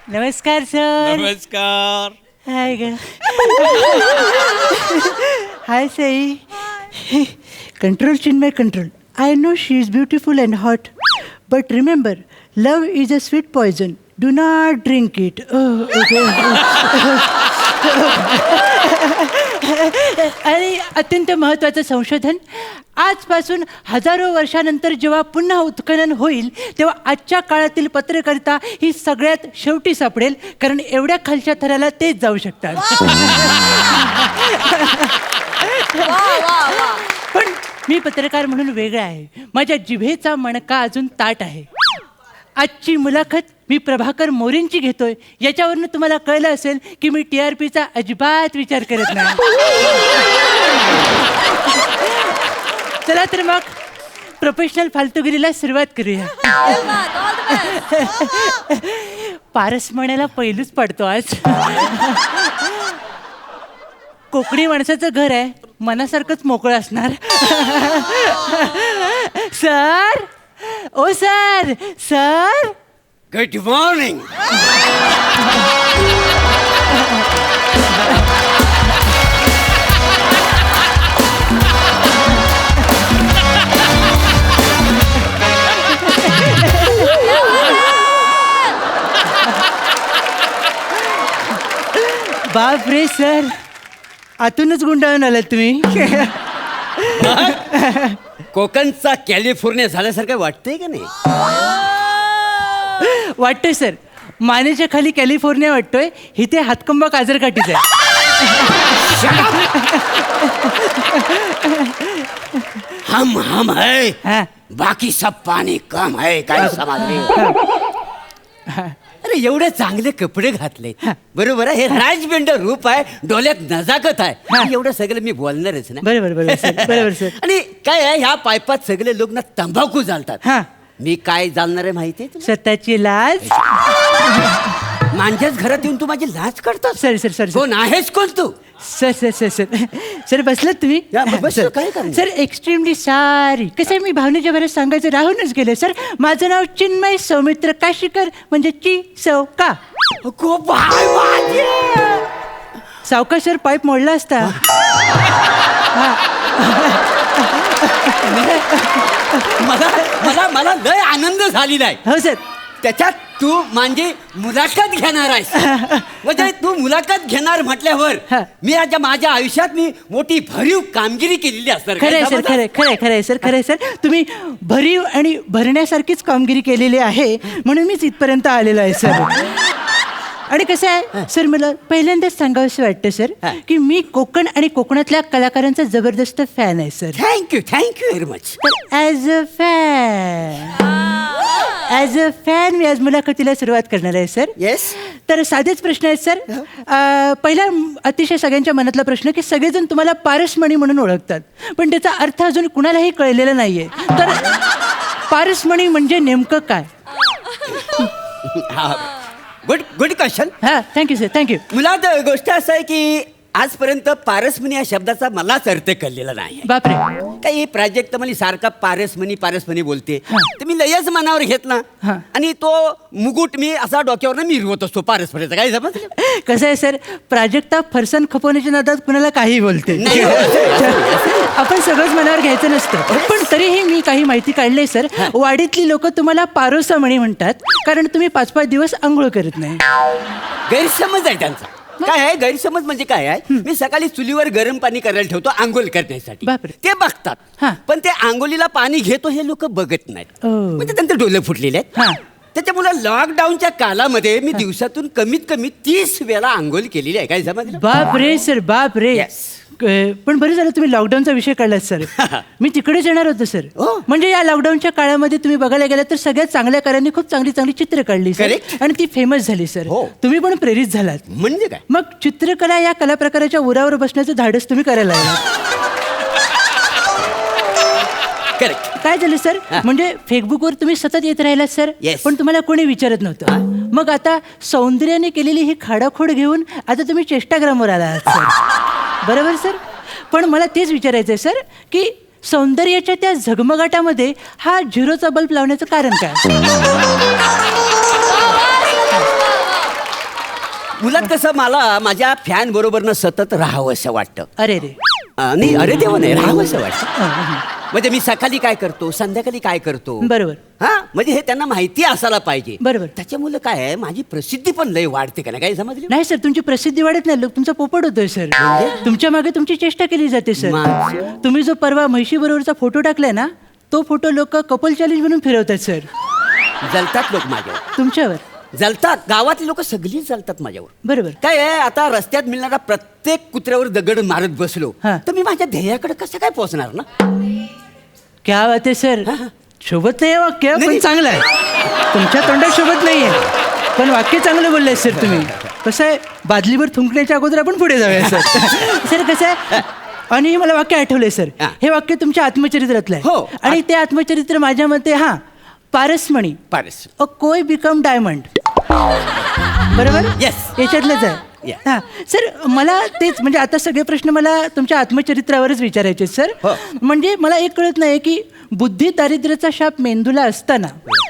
नमस्कार सर. नमस्कार. हाय ग. Hi Sai. Control Chinmay control. I know she is beautiful and hot, but remember, love is a sweet poison. Do not drink it. आणि अत्यंत महत्त्वाचं संशोधन. आजपासून हजारो वर्षानंतर जेव्हा पुन्हा उत्खनन होईल तेव्हा आजच्या काळातील पत्रकारिता ही सगळ्यात शेवटी सापडेल, कारण एवढ्या खालच्या थराला तेच जाऊ शकतात. पण मी पत्रकार म्हणून वेगळा आहे. माझ्या जिभेचा मणका अजून ताट आहे. आजची मुलाखत मी प्रभाकर मोरेंची घेतोय. याच्यावरनं तुम्हाला कळलं असेल की मी TRPचा अजिबात विचार करत नाही. चला तर मग प्रोफेशनल फालतूगिरीला सुरुवात करूया. पारस म्हणायला पहिलूच पडतो आज. कोकणी माणसाचं घर आहे, मनासारखंच मोकळं असणार. सर, ओ सर, सर. Good morning. बाप रे सर, आतूनच गुंडाळून आलात तुम्ही. कोकणचा कॅलिफोर्निया झाल्यासारखं वाटतंय का नाही? वाटतंय सर. मानेच्या खाली कॅलिफोर्निया वाटतोय, इथे हातकंबा काजरकाठीच आहे. हम है, हा. बाकी सब पाणी कम है. काय समजले? अरे एवढे चांगले कपडे घातले, बरोबर आहे. हे राजबिंड रूप आहे, डोळ्यात नजाकत आहे. एवढं सगळं मी बोलणारच ना. बरोबर बरोबर सर, बरोबर सर. आणि काय आहे, ह्या पायपात सगळे लोक ना तंबाखू जालतात. हा. मी काय जाणणार आहे माहितीये तुला? स्वतःची लाज. माझ्याच घरात येऊन तू माझी लाज काढतोस. सर सर सर कोण आहेस कोण तू? सर सर सर सर सर बसलात तुम्ही? बसलो, काय करणार? Sir extremely sorry. कसं आहे, मी भावनेच्या भरात सांगायचं राहूनच गेले सर. माझं नाव चिन्मय सौमित्र काशीकर, म्हणजे ची सौ का. सावका सर पाईप मोडला असता. मला मला मला लय आनंद झालेला आहे. हो सर. त्याच्यात तू म्हणजे मुलाखत घेणार आहेस. म्हणजे तू मुलाखत घेणार म्हटल्यावर मी माझ्या आयुष्यात मी मोठी भरीव कामगिरी केलेली असणार. खरंय सर, खरंय खरंय खरंय सर, खरंय सर. तुम्ही भरीव आणि भरण्यासारखीच कामगिरी केलेली आहे, म्हणून मीच इथपर्यंत आलेलो आहे सर. आणि कसं आहे सर, मला पहिल्यांदाच सांगावंसं वाटतं सर की मी कोकण आणि कोकणातल्या कलाकारांचा जबरदस्त फॅन आहे sir. Thank you very much. As a fan मी आज मुलाखतीला सुरुवात करणार आहे सर. येस. तर साधेच प्रश्न आहेत सर. पहिला अतिशय सगळ्यांच्या मनातला प्रश्न की सगळेजण तुम्हाला पारसमणी म्हणून ओळखतात, पण त्याचा अर्थ अजून कुणालाही कळलेला नाहीये. तर पारसमणी म्हणजे नेमकं काय? Good question. हां, थँक्यू सर, थँक्यू. मुळात गोष्ट असं आहे की आजपर्यंत पारसमणी या शब्दाचा मलाच अर्थ कळलेला नाही. बापरे. काही प्राजक्त मला सारखा पारसमणी बोलते, तर मी लयच मनावर घेतला आणि तो मुकुट मी असा डोक्यावर मिरवत असतो पारसमणीचा. काय समजलं? कसं आहे सर, प्राजक्ता फरसन खपवण्याच्या नादात कुणाला काही बोलते. आपण सगळंच मनावर घ्यायचं नसतं. पण तरीही मी काही माहिती काढली सर. वाडीतली लोक तुम्हाला पारोसामणी म्हणतात, कारण तुम्ही 5-5 दिवस आंघोळ करत नाही. गैरसमज आहे त्यांचा. काय आहे गैरसमज म्हणजे काय आहे, मी सकाळी चुलीवर गरम पाणी करायला ठेवतो आंघोळ करण्यासाठी. ते बघतात, पण ते आंघोळीला पाणी घेतो हे लोक बघत नाहीत. म्हणजे त्यांचे डोळे फुटलेले आहेत. त्याच्यामुळे लॉकडाऊनच्या काळामध्ये मी दिवसातून कमीत कमी 30 वेळा आंघोळ केलेली आहे. काय समजलं? बाप रे सर, बाप रे. पण बरं झालं तुम्ही लॉकडाऊनचा विषय काढलात सर. मी तिकडेच येणार होतो सर. म्हणजे या लॉकडाऊनच्या काळामध्ये तुम्ही बघायला गेलात तर सगळ्यात चांगल्या कार्याने खूप चांगली चांगली चित्र काढली सर, आणि ती फेमस झाली सर. तुम्ही पण प्रेरित झालात. म्हणजे काय? मग चित्रकला या कला प्रकाराच्या उरावर बसण्याचं धाडस तुम्ही करायला लागलात. काय झालं सर, म्हणजे फेसबुकवर तुम्ही सतत येत राहिलात सर, पण तुम्हाला कोणी विचारत नव्हतं. मग आता सौंदर्याने केलेली ही खाडाखोड घेऊन आता तुम्ही चेष्टाग्रामवर आला आहात सर. बरोबर सर. पण मला तेच विचारायचं आहे सर की सौंदर्याच्या त्या झगमगाटामध्ये हा झिरोचा बल्ब लावण्याचं कारण काय? मुलात कसं मला माझ्या फॅन बरोबरनं सतत राहावं असं वाटतं. अरे रे. नाही अरे देवा नाही, राहावं असं वाटतं. म्हणजे मी सकाळी काय करतो, संध्याकाळी काय करतो. बरोबर. हा म्हणजे हे त्यांना माहिती असायला पाहिजे. बरोबर. त्याच्यामुळे काय आहे, माझी प्रसिद्धी पण लय वाढते का नाही, काय समजलं? नाही सर, तुमची प्रसिद्धी वाढत नाही, लोक तुमचा पोपट होतोय सर. तुमच्या मागे तुमची चेष्टा केली जाते सर. तुम्ही जो परवा म्हैशी बरोबरचा फोटो टाकलाय ना, तो फोटो लोक कपल चॅलेंज म्हणून फिरवतात सर. जलतात लोक माझ्यावर. तुमच्यावर जलतात, गावातली लोक सगळी जलतात माझ्यावर. बरोबर. काय आहे, आता रस्त्यात मिळणारा प्रत्येक कुत्र्यावर दगड मारत बसलो तर मी माझ्या ध्येयाकडे कसं काय पोहोचणार ना. क्या बात आहे सर. शोभत नाही वाक्य, पण चांगलं आहे. तुमच्या तोंडात शोभत नाहीये, पण वाक्य चांगलं बोललंय सर तुम्ही. कसं आहे, बादलीवर थुंकण्याच्या अगोदर आपण पुढे जाऊया सर. सर कसं आहे, आणि मला वाक्य आठवलंय सर. हे वाक्य तुमच्या आत्मचरित्रातलं आहे. आणि ते आत्मचरित्र माझ्या मते पारसमणी, पारस अ कोय बिकम डायमंड, बरोबर. येस, याच्यातलंच आहे. हा सर, मला तेच म्हणजे आता सगळे प्रश्न मला तुमच्या आत्मचरित्रावरच विचारायचे सर. म्हणजे मला एक कळत नाही की बुद्धी दारिद्र्याचा शाप मेंदूला असताना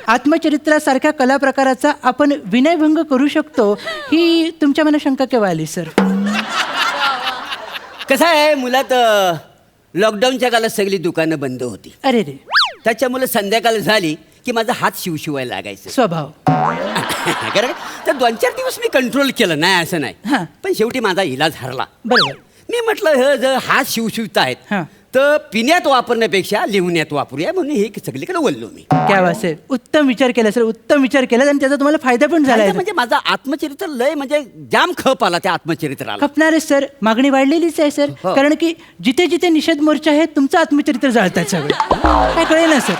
आत्मचरित्रासारख्या कला प्रकाराचा आपण विनयभंग करू शकतो, ही तुमच्या मनात शंका केव्हा आली सर? कसं आहे, मुलात लॉकडाऊनच्या काळात सगळी दुकानं बंद होती. अरे रे. त्याच्यामुळे संध्याकाळ झाली की माझा हात शिवशिवायला लागायचा. स्वभाव. कारण तर 2-4 दिवस मी कंट्रोल केलं, नाही असं नाही, पण शेवटी माझा इलाज हरला. बरोबर. मी म्हटलं हे जर हात शिवशिवतायत तर पिण्यात वापरण्यापेक्षा लिहण्यात वापरूया, म्हणून हे सगळीकडे वळलो मी. क्या बात आहे, उत्तम विचार केला सर, उत्तम विचार केला, आणि त्याचा तुम्हाला फायदा पण झाला. म्हणजे माझा आत्मचरित्र लय म्हणजे जाम खप आला त्या आत्मचरित्राला. खपणार सर, मागणी वाढलेलीच आहे सर. कारण की जिथे जिथे निषेध मोर्चा आहे तुमचं आत्मचरित्र जाळतात सगळं. काय कळेल ना सर.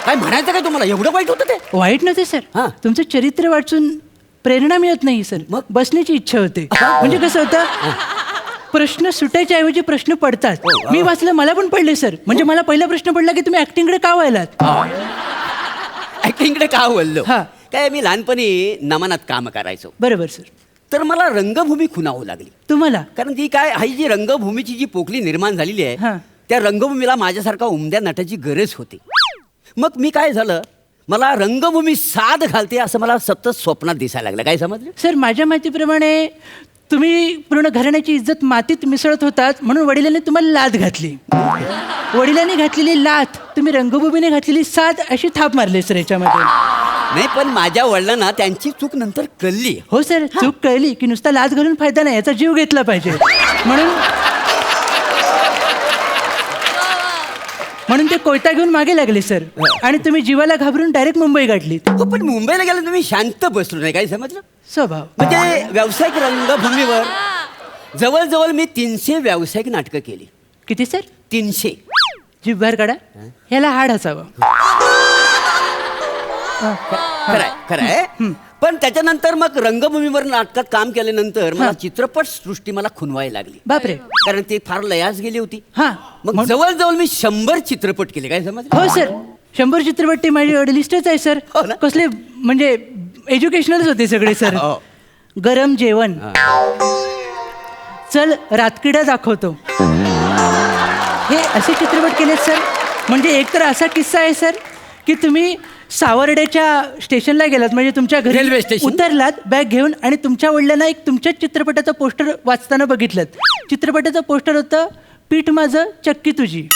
काय म्हणायचं काय तुम्हाला, एवढं वाईट होतं ते? वाईट नव्हते सर, तुमचं चरित्र वाचून प्रेरणा मिळत नाही सर, मग बसण्याची इच्छा होते. म्हणजे कसं होतं, प्रश्न सुटायच्या ऐवजी प्रश्न पडतात. मी वाचलं, मला पण पडले सर. म्हणजे मला पहिला प्रश्न पडला की तुम्ही ऍक्टिंगकडे का वळलात. ऍक्टिंगकडे का वळलो? काय, मी लहानपणी नमनात काम करायचो. बरोबर सर. तर मला रंगभूमी खुणावं लागली. तुम्हाला? कारण ती काय, ही जी रंगभूमीची जी पोकळी निर्माण झालेली आहे, त्या रंगभूमीला माझ्यासारखा उमद्या नटाची गरज होती. मग मी काय झालं, मला रंगभूमी साध घालते असं मला सतत स्वप्नात दिसायला लागलं. काय समजलं सर? माझ्या माहितीप्रमाणे तुम्ही पूर्ण घराण्याची इज्जत मातीत मिसळत होतात, म्हणून वडिलांनी तुम्हाला लाथ घातली. वडिलांनी घातलेली लाथ तुम्ही रंगभूमीने घातलेली साध अशी थाप मारली सर याच्यामध्ये. नाही, पण माझ्या वडिलांना त्यांची चूक नंतर कळली. हो सर, चूक कळली की नुसता लाथ घालून फायदा नाही, याचा जीव घेतला पाहिजे. म्हणून ते कोयता घेऊन मागे लागले सर, आणि तुम्ही जीवाला घाबरून डायरेक्ट मुंबई गाठली. हो, पण मुंबईला गेला तुम्ही शांत बसलो नाही. काय समजलं? स्वभाव. म्हणजे व्यावसायिक रंगभूमीवर जवळजवळ मी 300 व्यावसायिक नाटकं केली. किती सर? 300. जीभ बाहेर काढा, ह्याला हाड असावं. खरंय खरंय. पण त्याच्यानंतर मग रंगभूमीवर नाटकात काम केल्यानंतर मला चित्रपट सृष्टी मला खुणवायला लागली. बापरे. कारण ती फार लयास गेली होती. हा, मग जवळजवळ मी 100 चित्रपट केले. काय समजलं? हो सर, 100 चित्रपट ते माझी लिस्टच आहे सर. कसले म्हणजे एज्युकेशनलच होते सगळे सर. गरम जेवण, चल रातकिडा दाखवतो, हे असे चित्रपट केलेत सर. म्हणजे एक तर असा किस्सा आहे सर की तुम्ही सावर्ड्याच्या स्टेशनला गेलात, म्हणजे तुमच्या घरी रेल्वे स्टेशन उतरलात बॅग घेऊन, आणि तुमच्या वडिलांना एक तुमच्याच चित्रपटाचं पोस्टर वाचताना बघितलं. चित्रपटाचं पोस्टर होतं, पीठ माझं चक्की तुझी.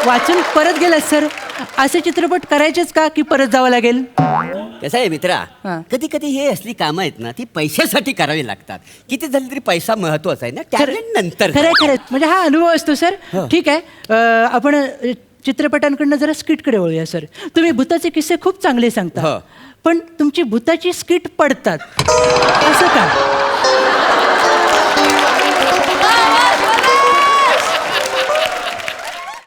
वाचून परत गेलात सर. असे चित्रपट करायचेच का की परत जावं लागेल? कसं आहे मित्रा, कधी कधी हे असली कामं आहेत ना, ती पैशासाठी करावी लागतात. किती झाली तरी पैसा महत्वाचा आहे ना, टॅलेंट नंतर. खरं. म्हणजे हा अनुभव असतो सर. ठीक आहे, आपण चित्रपटांकडनं जरा स्किटकडे वळूया सर. तुम्ही भूताचे किस्से खूप चांगले सांगता, पण तुमची भूताची स्किट पडतात असं का?